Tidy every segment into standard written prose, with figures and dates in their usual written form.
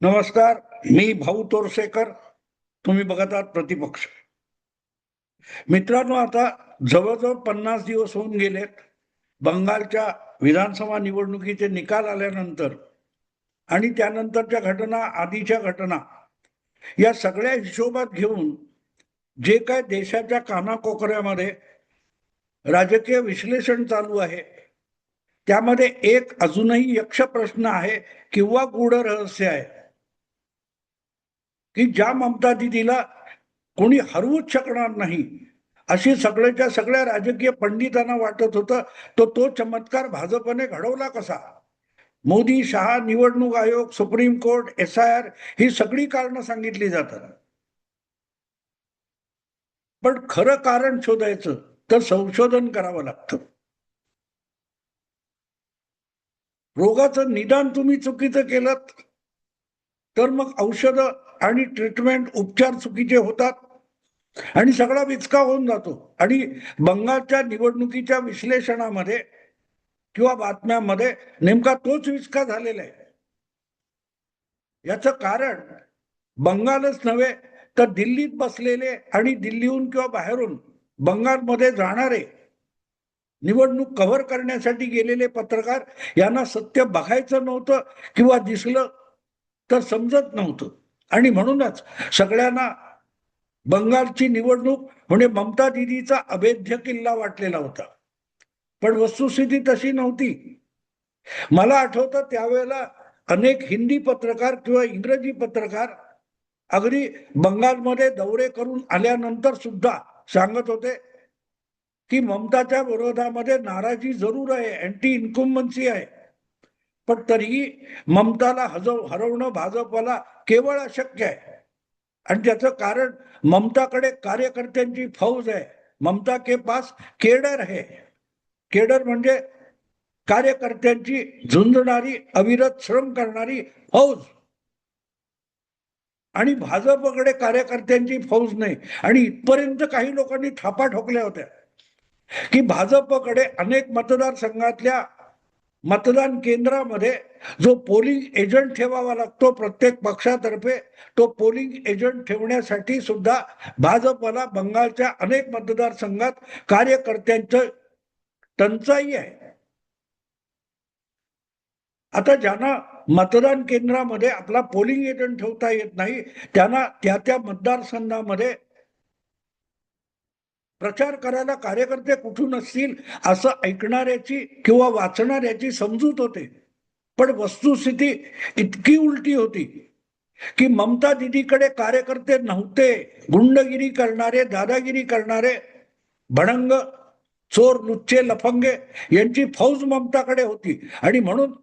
नमस्कार. मी भाऊ तोरसेकर. तुम्ही बघत आहात प्रतिपक्ष. मित्रांनो, आता जवळजवळ 50 दिवस होऊन गेलेत बंगालच्या विधानसभा निवडणुकीचे निकाल आल्यानंतर आणि त्यानंतरच्या घटना, आधीच्या घटना, या सगळ्या हिशोबात घेऊन जे काय देशाच्या कानाकोपऱ्यामध्ये राजकीय विश्लेषण चालू आहे, त्यामध्ये एक अजूनही यक्ष प्रश्न आहे किंवा गूढ रहस्य आहे की ज्या ममता दिदीला कोणी हरवूच शकणार नाही अशी सगळ्याच्या सगळ्या राजकीय पंडितांना वाटत होतं, तो चमत्कार भाजपने घडवला कसा? मोदी, शहा, निवडणूक आयोग, सुप्रीम कोर्ट, SIR ही सगळी कारणं सांगितली जातात. पण खरं कारण शोधायचं तर संशोधन करावं लागतं. रोगाचं निदान तुम्ही चुकीचं केलं तर मग औषधं आणि ट्रीटमेंट, उपचार चुकीचे होतात आणि सगळा विचका होऊन जातो. आणि बंगालच्या निवडणुकीच्या विश्लेषणामध्ये किंवा बातम्यांमध्ये नेमका तोच विचका झालेला आहे. याचं कारण बंगालच नव्हे तर दिल्लीत बसलेले आणि दिल्लीहून किंवा बाहेरून बंगालमध्ये जाणारे निवडणूक कव्हर करण्यासाठी गेलेले पत्रकार यांना सत्य बघायचं नव्हतं किंवा दिसलं तर समजत नव्हतं. आणि म्हणूनच सगळ्यांना बंगालची निवडणूक म्हणजे ममता दिदीचा अभेद्य किल्ला वाटलेला होता. पण वस्तुस्थिती तशी नव्हती. मला आठवतं त्यावेळेला अनेक हिंदी पत्रकार किंवा इंग्रजी पत्रकार अगदी बंगालमध्ये दौरे करून आल्यानंतर सुद्धा सांगत होते की ममताच्या विरोधामध्ये नाराजी जरूर आहे, अँटी इन्कम्बन्सी आहे, पण तरीही ममताला हरवणं भाजपला केवळ अशक्य आहे. आणि त्याचं कारण ममताकडे कार्यकर्त्यांची फौज आहे. ममता के पास केडर है. केडर म्हणजे कार्यकर्त्यांची झुंजणारी, अविरत श्रम करणारी फौज. आणि भाजपकडे कार्यकर्त्यांची फौज नाही. आणि इथपर्यंत काही लोकांनी थापा ठोकल्या होत्या की भाजपकडे अनेक मतदारसंघातल्या मतदान केंद्रामध्ये जो पोलिंग एजंट ठेवावा लागतो प्रत्येक पक्षातर्फे, तो पोलिंग एजंट ठेवण्यासाठी सुद्धा भाजपला बंगालच्या अनेक मतदारसंघात कार्यकर्त्यांचं टंचाई आहे. आता ज्यांना मतदान केंद्रामध्ये आपला पोलिंग एजंट ठेवता येत नाही त्यांना त्या त्या मतदारसंघामध्ये प्रचार करायला कार्यकर्ते कुठून असतील असं ऐकणाऱ्याची किंवा वाचणाऱ्याची समजूत होते. पण वस्तुस्थिती इतकी उलटी होती की ममता दिदीकडे कार्यकर्ते नव्हते. गुंडगिरी करणारे, दादागिरी करणारे, भडंग, चोर, लुच्चे, लफंगे यांची फौज ममताकडे होती. आणि म्हणून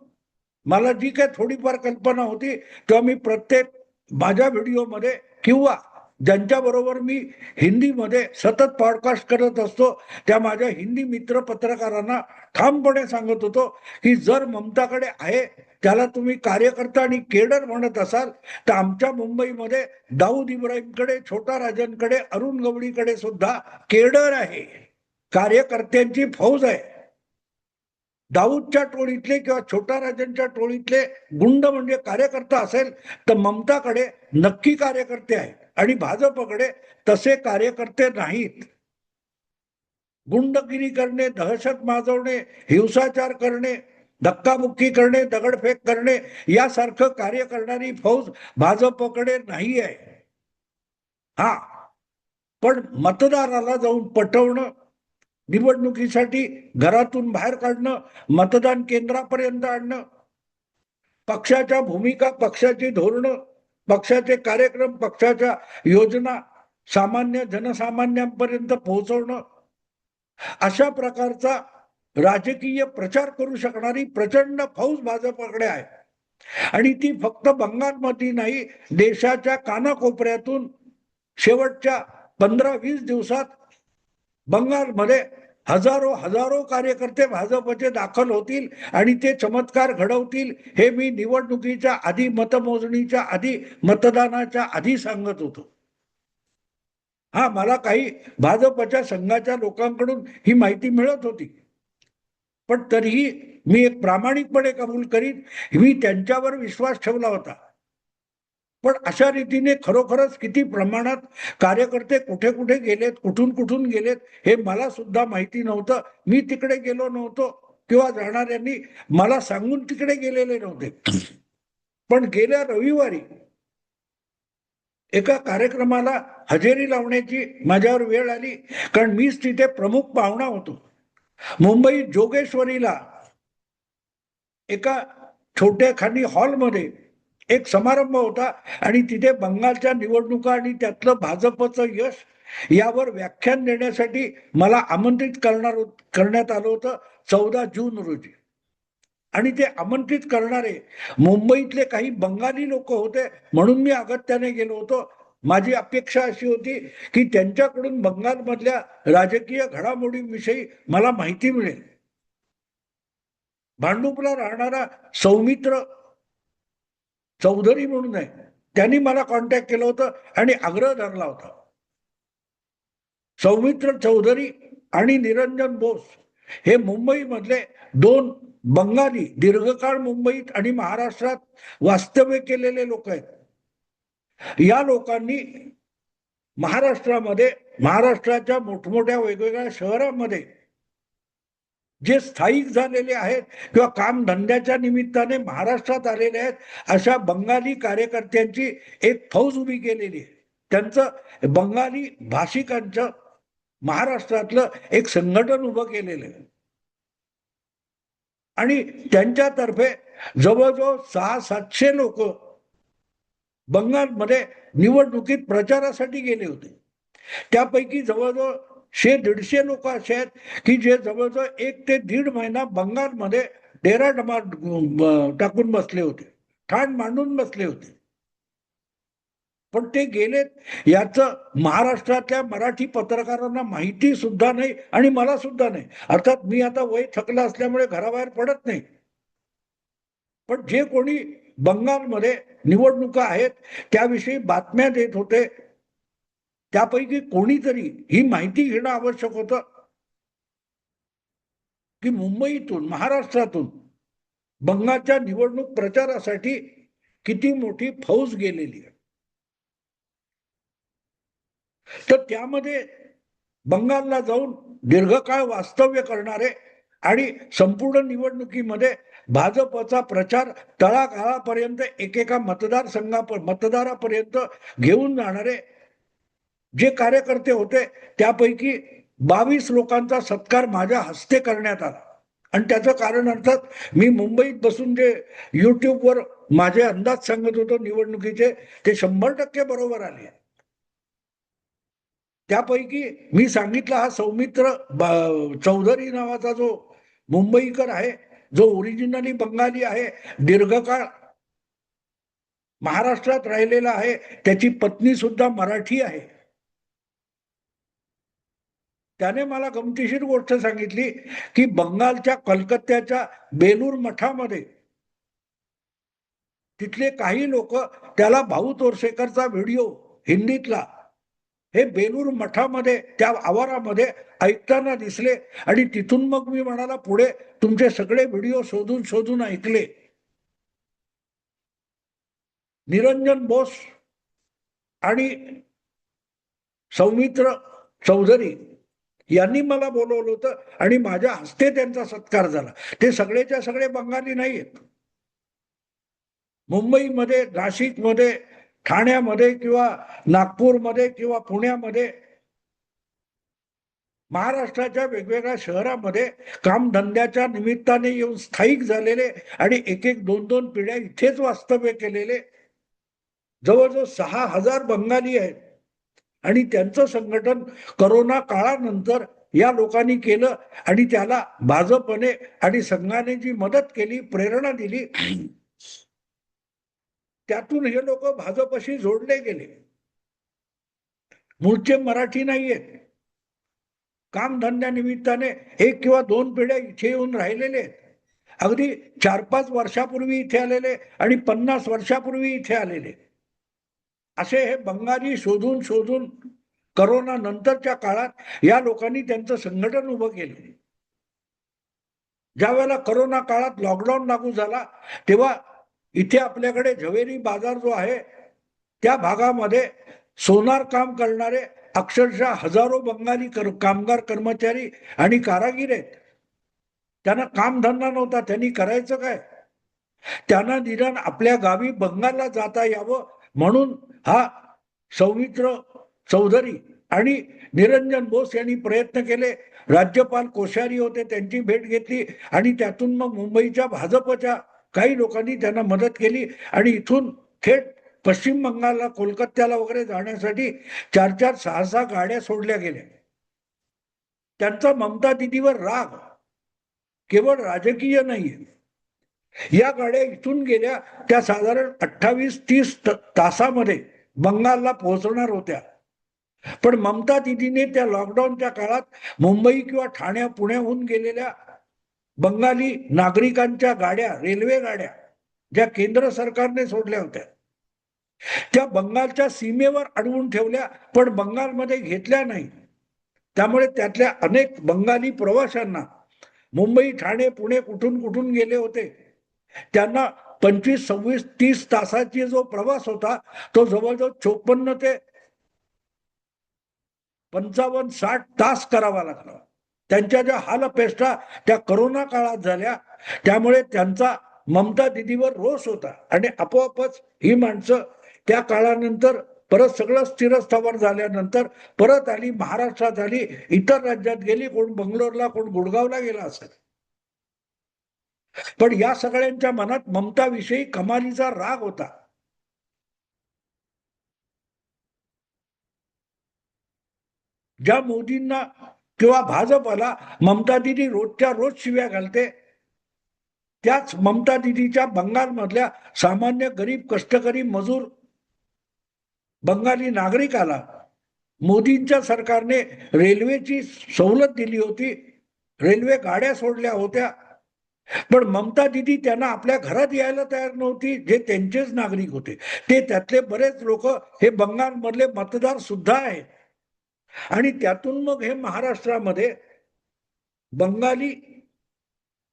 मला जी काय थोडीफार कल्पना होती तेव्हा मी प्रत्येक माझ्या व्हिडिओमध्ये किंवा ज्यांच्याबरोबर मी हिंदीमध्ये सतत पॉडकास्ट करत असतो त्या माझ्या हिंदी मित्र पत्रकारांना ठामपणे सांगत होतो की जर ममताकडे आहे त्याला तुम्ही कार्यकर्ता आणि केडर म्हणत असाल तर आमच्या मुंबईमध्ये दाऊद इब्राहिमकडे, छोटा राजनकडे, अरुण गवळीकडे सुद्धा केडर आहे, कार्यकर्त्यांची फौज आहे. दाऊदच्या टोळीतले किंवा छोटा राजनच्या टोळीतले गुंड म्हणजे कार्यकर्ता असेल तर ममताकडे नक्की कार्यकर्ते आहेत. आणि भाजपकडे तसे कार्यकर्ते नाहीत. गुंडगिरी करणे, दहशत माजवणे, हिंसाचार करणे, धक्काबुक्की करणे, दगडफेक करणे यासारखं कार्य करणारी फौज भाजपकडे नाही आहे. हा, पण मतदाराला जाऊन पटवणं, निवडणुकीसाठी घरातून बाहेर काढणं, मतदान केंद्रापर्यंत आणणं, पक्षाच्या भूमिका, पक्षाची धोरणं, पक्षाचे कार्यक्रम, पक्षाच्या योजना सामान्य जनसामान्यांपर्यंत पोहोचवणं, अशा प्रकारचा राजकीय प्रचार करू शकणारी प्रचंड फौज भाजपकडे आहे. आणि ती फक्त बंगालमध्ये नाही, देशाच्या कानाकोपऱ्यातून शेवटच्या 15-20 दिवसात बंगालमध्ये हजारो हजारो कार्यकर्ते भाजपचे दाखल होतील आणि ते चमत्कार घडवतील हे मी निवडणुकीच्या आधी, मतमोजणीच्या आधी, मतदानाच्या आधी सांगत होतो. हा, मला काही भाजपच्या संघाच्या लोकांकडून ही माहिती मिळत होती, पण तरीही मी एक प्रामाणिकपणे कबूल करीत, मी त्यांच्यावर विश्वास ठेवला होता पण अशा रीतीने खरोखरच किती प्रमाणात कार्यकर्ते कुठे कुठे गेलेत, कुठून कुठून गेलेत हे मला सुद्धा माहिती नव्हतं. मी तिकडे गेलो नव्हतो किंवा जाणाऱ्यांनी मला सांगून तिकडे गेलेले नव्हते. पण गेल्या रविवारी एका कार्यक्रमाला हजेरी लावण्याची माझ्यावर वेळ आली, कारण मीच तिथे प्रमुख पाहुणा होतो. मुंबईत जोगेश्वरीला एका छोट्या खाली हॉलमध्ये एक समारंभ होता आणि तिथे बंगालच्या निवडणुका आणि त्यातलं भाजपचं यश यावर व्याख्यान देण्यासाठी मला आमंत्रित करण्यात आलं होतं 14 जून रोजी. आणि ते आमंत्रित करणारे मुंबईतले काही बंगाली लोक होते, म्हणून मी अगत्याने गेलो होतो. माझी अपेक्षा अशी होती की त्यांच्याकडून बंगालमधल्या राजकीय घडामोडींविषयी मला माहिती मिळेल. भांडुपला राहणारा सौमित्र चौधरी म्हणून आहे, त्यांनी मला कॉन्टॅक्ट केलं होतं आणि आग्रह धरला होता. सौमित्र चौधरी आणि निरंजन बोस हे मुंबईमधले दोन बंगाली दीर्घकाळ मुंबईत आणि महाराष्ट्रात वास्तव्य केलेले लोक आहेत. या लोकांनी महाराष्ट्राच्या मोठमोठ्या वेगवेगळ्या शहरांमध्ये जे स्थायिक झालेले आहेत किंवा काम धंद्याच्या निमित्ताने महाराष्ट्रात आलेले आहेत, अशा बंगाली कार्यकर्त्यांची एक फौज उभी केलेली आहे. त्यांचं बंगाली भाषिकांचं महाराष्ट्रातलं एक संघटन उभं केलेलं आहे आणि त्यांच्यातर्फे जवळजवळ 600-700 लोक बंगालमध्ये निवडणुकीत प्रचारासाठी गेले होते. त्यापैकी जवळजवळ 100-150 लोक असे आहेत की जे जवळजवळ 1 ते 1.5 महिना बंगालमध्ये डेरा टाकून बसले होते, ठाण मांडून बसले होते. पण ते गेलेत याचं महाराष्ट्रातल्या मराठी पत्रकारांना माहिती सुद्धा नाही आणि मला सुद्धा नाही. अर्थात मी आता वय थकलं असल्यामुळे घराबाहेर पडत नाही. पण जे कोणी बंगालमध्ये निवडणुका आहेत त्याविषयी बातम्या देत होते, त्यापैकी कोणीतरी ही माहिती घेणं आवश्यक होतं की मुंबईतून महाराष्ट्रातून बंगालच्या निवडणूक प्रचारासाठी किती मोठी फौज गेलेली आहे. तर त्यामध्ये बंगालला जाऊन दीर्घकाळ वास्तव्य करणारे आणि संपूर्ण निवडणुकीमध्ये भाजपचा प्रचार तळागाळापर्यंत एकेका मतदारापर्यंत घेऊन जाणारे जे कार्यकर्ते होते, त्यापैकी 22 लोकांचा सत्कार माझ्या हस्ते करण्यात आला. आणि त्याचं कारण अर्थात मी मुंबईत बसून जे युट्यूबवर माझे अंदाज सांगत होतो निवडणुकीचे, ते 100% बरोबर आले. त्यापैकी मी सांगितलं हा सौमित्र चौधरी नावाचा जो मुंबईकर आहे, जो ओरिजिनली बंगाली आहे, दीर्घकाळ महाराष्ट्रात राहिलेला आहे, त्याची पत्नी सुद्धा मराठी आहे. त्याने मला गमतीशीर गोष्ट सांगितली की बंगालच्या कलकत्त्याच्या बेलूर मठामध्ये तिथले काही लोक त्याला भाऊ तोरसेकरचा व्हिडिओ हिंदीतला हे बेलूर मठामध्ये त्या आवारामध्ये ऐकताना दिसले आणि तिथून मग मी म्हणाला पुढे तुमचे सगळे व्हिडिओ शोधून शोधून ऐकले. निरंजन बोस आणि सौमित्र चौधरी यांनी मला बोलवलं होतं आणि माझ्या हस्ते त्यांचा सत्कार झाला. ते सगळेच्या सगळे बंगाली नाही आहेत. मुंबईमध्ये, नाशिकमध्ये, ठाण्यामध्ये किंवा नागपूरमध्ये किंवा पुण्यामध्ये, महाराष्ट्राच्या वेगवेगळ्या शहरामध्ये कामधंद्याच्या निमित्ताने येऊन स्थायिक झालेले आणि 1-1, 2-2 पिढ्या इथेच वास्तव्य केलेले जवळजवळ 6,000 बंगाली आहेत. आणि त्यांचं संघटन करोना काळानंतर या लोकांनी केलं आणि त्याला भाजपने आणि संघाने जी मदत केली, प्रेरणा दिली, त्यातून हे लोक भाजपशी जोडले गेले. मूळचे मराठी नाहीयेत, कामधंद्या निमित्ताने 1 किंवा 2 पिढ्या इथे येऊन राहिलेले आहेत. अगदी 4-5 वर्षापूर्वी इथे आलेले आणि 50 वर्षापूर्वी इथे आलेले असे हे बंगाली शोधून शोधून करोना नंतरच्या काळात या लोकांनी त्यांचं संघटन उभं केलं. ज्या वेळेला करोना काळात लॉकडाऊन लागू झाला तेव्हा इथे आपल्याकडे झवेरी बाजार जो आहे त्या भागामध्ये सोनार काम करणारे अक्षरशः हजारो बंगाली कामगार कर्मचारी आणि कारागीर आहेत. त्यांना कामधंदा नव्हता, त्यांनी करायचं काय? त्यांना निदान आपल्या गावी बंगालला जाता यावं म्हणून हा सौमित्र चौधरी आणि निरंजन बोस यांनी प्रयत्न केले. राज्यपाल कोश्यारी होते, त्यांची भेट घेतली आणि त्यातून मग मुंबईच्या भाजपच्या काही लोकांनी त्यांना मदत केली आणि इथून थेट पश्चिम बंगालला, कोलकात्याला वगैरे जाण्यासाठी 4-4, 6-6 गाड्या सोडल्या गेल्या. त्यांचा ममता दिदीवर राग केवळ राजकीय नाहीये. या गाड्या इथून गेल्या, त्या साधारण 28-30 तासामध्ये बंगालला पोहोचणार होत्या. पण ममता दिदीने त्या लॉकडाऊनच्या काळात मुंबई किंवा ठाणे पुण्याहून गेलेल्या बंगाली नागरिकांच्या गाड्या, रेल्वे गाड्या ज्या केंद्र सरकारने सोडल्या होत्या, त्या बंगालच्या सीमेवर अडवून ठेवल्या, पण बंगालमध्ये घेतल्या नाही. त्यामुळे त्यातल्या अनेक बंगाली प्रवाशांना मुंबई, ठाणे, पुणे कुठून कुठून गेले होते, त्यांना 25, 26, 30 तासाची जो प्रवास होता तो जवळजवळ 54 ते 55, 60 तास करावा लागला. त्यांच्या ज्या हालअपेष्टा त्या करोना काळात झाल्या, त्यामुळे त्यांचा ममता दिदीवर रोष होता आणि आपोआपच ही माणसं त्या काळानंतर परत सगळं स्थिरस्थावर झाल्यानंतर परत आली, महाराष्ट्रात आली, इतर राज्यात गेली, कोण बंगलोरला, कोण गुडगावला गेला असेल. पण या सगळ्यांच्या मनात ममताविषयी कमालीचा राग होता. ज्या मोदींना किंवा भाजपला ममता दिदी रोजच्या रोज शिव्या घालते, त्याच ममता दिदीच्या बंगालमधल्या सामान्य गरीब कष्टकरी मजूर बंगाली नागरिकाला मोदींच्या सरकारने रेल्वेची सवलत दिली होती, रेल्वे गाड्या सोडल्या होत्या, पण ममता दिदी त्यांना आपल्या घरात यायला तयार नव्हती, जे त्यांचेच नागरिक होते. ते त्यातले बरेच लोक हे बंगालमधले मतदार सुद्धा आहेत. आणि त्यातून मग हे महाराष्ट्रामध्ये बंगाली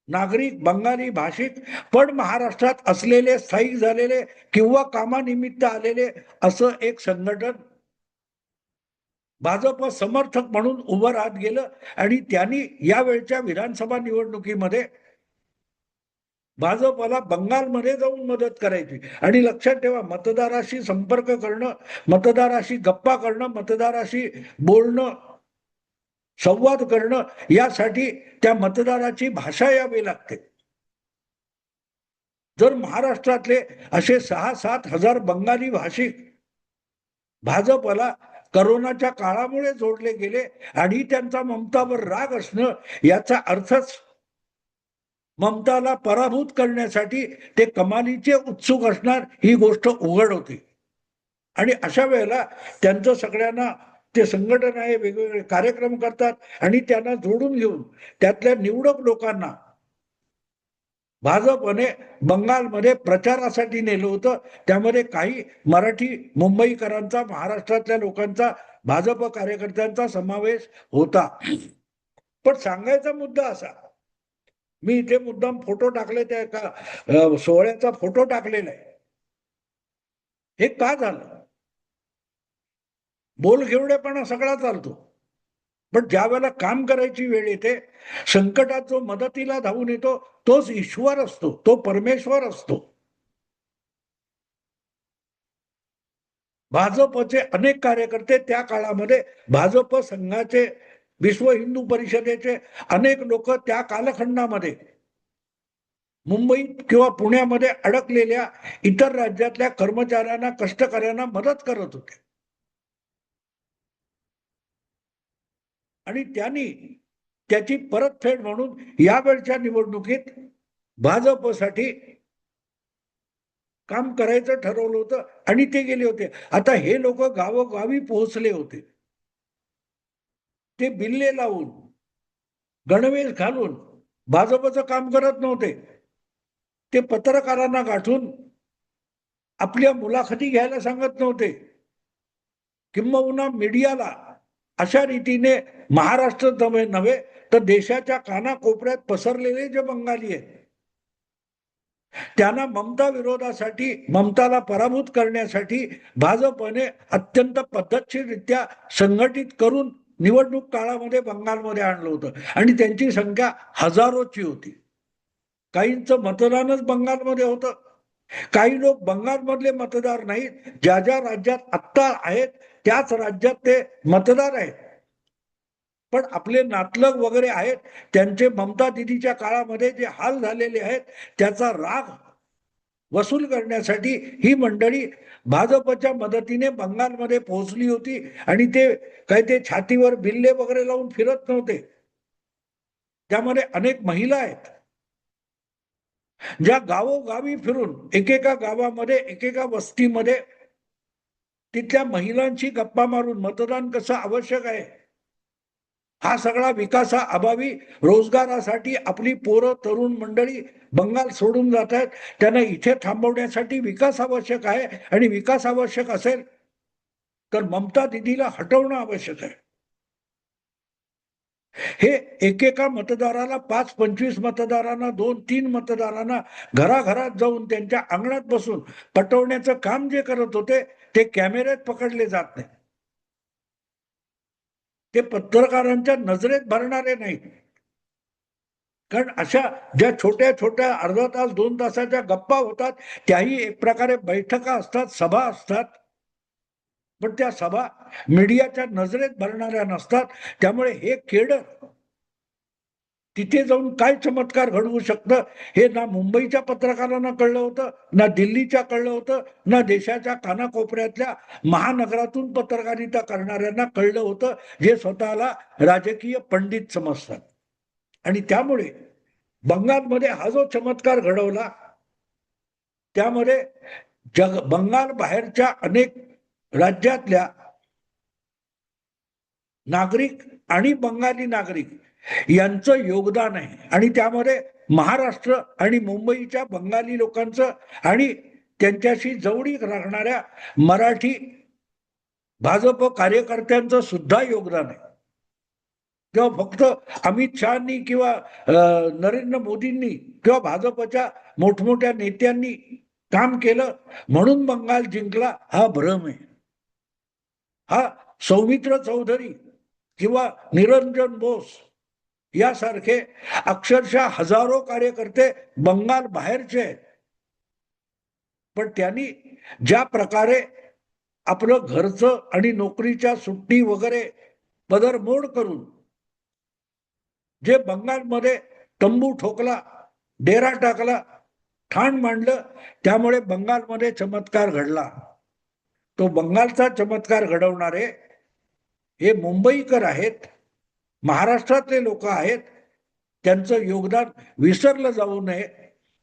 नागरिक, बंगाली भाषिक पण महाराष्ट्रात असलेले, स्थायिक झालेले किंवा कामानिमित्त आलेले असं एक संघटन भाजप समर्थक म्हणून उभं राहत गेलं आणि त्यांनी यावेळच्या विधानसभा निवडणुकीमध्ये भाजपला बंगालमध्ये जाऊन मदत करायची. आणि लक्षात ठेवा, मतदाराशी संपर्क करणं, मतदाराशी गप्पा करणं, मतदाराशी बोलणं, संवाद करणं, यासाठी त्या मतदाराची भाषा यावी लागते. जर महाराष्ट्रातले असे 6-7 हजार बंगाली भाषिक भाजपला करोनाच्या काळामुळे जोडले गेले आणि त्यांचा ममतावर राग असणं, याचा अर्थच ममताला पराभूत करण्यासाठी ते कमालीचे उत्सुक असणार, ही गोष्ट उघड होती. आणि अशा वेळेला त्यांचं सगळ्यांना ते संघटन आहे, वेगवेगळे कार्यक्रम करतात आणि त्यांना जोडून घेऊन त्यातल्या निवडक लोकांना भाजपने बंगालमध्ये प्रचारासाठी नेलं होतं. त्यामध्ये काही मराठी मुंबईकरांचा, महाराष्ट्रातल्या लोकांचा, भाजप कार्यकर्त्यांचा समावेश होता. पण सांगायचा मुद्दा असा, मी इथे मुद्दाम फोटो टाकले, त्या एका सोहळ्याचा फोटो टाकलेला आहे. हे का झालं? बोलघेवडेपणा सगळा चालतो, पण ज्या वेळेला काम करायची वेळ येते, संकटात जो मदतीला धावून येतो तोच ईश्वर असतो, तो परमेश्वर असतो. भाजपचे अनेक कार्यकर्ते त्या काळामध्ये, भाजप संघाचे, विश्व हिंदू परिषदेचे अनेक लोक त्या कालखंडामध्ये मुंबईत किंवा पुण्यामध्ये अडकलेल्या इतर राज्यातल्या कर्मचाऱ्यांना, कष्टकऱ्यांना मदत करत होते. आणि त्यांनी त्याची परतफेड म्हणून यावेळच्या निवडणुकीत भाजपसाठी काम करायचं ठरवलं होतं आणि ते गेले होते. आता हे लोक गावोगावी पोहोचले होते. ते बिल्ले लावून, गणवेश घालून भाजपचं काम करत नव्हते. ते पत्रकारांना गाठून आपल्या मुलाखती घ्यायला सांगत नव्हते. किंबहुना मीडियाला अशा रीतीने महाराष्ट्र नव्हे तर देशाच्या कानाकोपऱ्यात पसरलेले जे बंगाली आहेत, त्यांना ममता विरोधासाठी, ममताला पराभूत करण्यासाठी भाजपने अत्यंत पद्धतशीररित्या संघटित करून निवडणूक काळामध्ये बंगालमध्ये आणलं होतं आणि त्यांची संख्या हजारोची होती. काहींचं मतदानच बंगालमध्ये होतं. काही लोक बंगालमधले मतदार नाहीत, ज्या ज्या राज्यात आत्ता आहेत त्याच राज्यात ते मतदार आहेत, पण आपले नातलग वगैरे आहेत, त्यांचे ममता दिदीच्या काळामध्ये जे हाल झालेले आहेत त्याचा राग वसूल करण्यासाठी ही मंडळी भाजपच्या मदतीने बंगालमध्ये पोहोचली होती आणि ते काय ते छातीवर बिल्ले वगैरे लावून फिरत नव्हते. त्यामध्ये अनेक महिला आहेत, ज्या गावोगावी फिरून एकेका गावामध्ये, एकेका वस्तीमध्ये तिथल्या महिलांशी गप्पा मारून मतदान कसं आवश्यक आहे, हा सगळा विकासाअभावी रोजगारासाठी आपली पोरं तरुण मंडळी बंगाल सोडून जात आहेत, त्यांना इथे थांबवण्यासाठी विकास आवश्यक आहे आणि विकास आवश्यक असेल तर ममता दिदीला हटवणं आवश्यक आहे. हे एकेका मतदाराला 5-25 मतदारांना, 2-3 मतदारांना घराघरात जाऊन त्यांच्या अंगणात बसून पटवण्याचं काम जे करत होते ते कॅमेऱ्यात पकडले जात नाही. ते पत्रकारांच्या नजरेत भरणारे नाहीत. कारण अशा ज्या छोट्या छोट्या अर्धा तास 2 तासाच्या गप्पा होतात त्याही एक प्रकारे बैठका असतात, सभा असतात, पण त्या सभा मीडियाच्या नजरेत भरणाऱ्या नसतात. त्यामुळे हे खेळ तिथे जाऊन काय चमत्कार घडवू शकतं हे ना मुंबईच्या पत्रकारांना कळलं होतं, ना दिल्लीच्या कळलं होतं, ना देशाच्या कानाकोपऱ्यातल्या महानगरातून पत्रकारिता करणाऱ्यांना कळलं होतं, जे स्वतःला राजकीय पंडित समजतात. आणि त्यामुळे बंगालमध्ये हा जो चमत्कार घडवला त्यामध्ये बंगाल बाहेरच्या अनेक राज्यातल्या नागरिक आणि बंगाली नागरिक यांचं योगदान आहे आणि त्यामध्ये महाराष्ट्र आणि मुंबईच्या बंगाली लोकांचं आणि त्यांच्याशी जवळीक राखणाऱ्या मराठी भाजप कार्यकर्त्यांचं सुद्धा योगदान आहे. किंवा फक्त अमित शहानी किंवा नरेंद्र मोदींनी किंवा भाजपच्या मोठमोठ्या नेत्यांनी काम केलं म्हणून बंगाल जिंकला हा भ्रम आहे. हा सौमित्र चौधरी किंवा निरंजन बोस यासारखे अक्षरशः हजारो कार्यकर्ते बंगाल बाहेरचे आहेत, पण त्यांनी ज्या प्रकारे आपलं घरचं आणि नोकरीच्या सुट्टी वगैरे पदरमोड करून जे बंगालमध्ये तंबू ठोकला, डेरा टाकला, ठाण मांडलं, त्यामुळे बंगालमध्ये चमत्कार घडला. तो बंगालचा चमत्कार घडवणारे हे मुंबईकर आहेत, महाराष्ट्रातले लोक आहेत. त्यांचं योगदान विसरलं जाऊ नये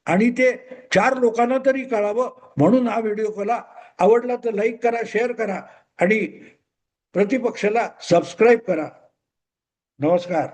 आणि ते 4 लोकांना तरी कळावं म्हणून हा व्हिडिओ मला आवडला तर लाईक करा, शेअर करा आणि प्रतिपक्षाला सबस्क्राईब करा. नमस्कार.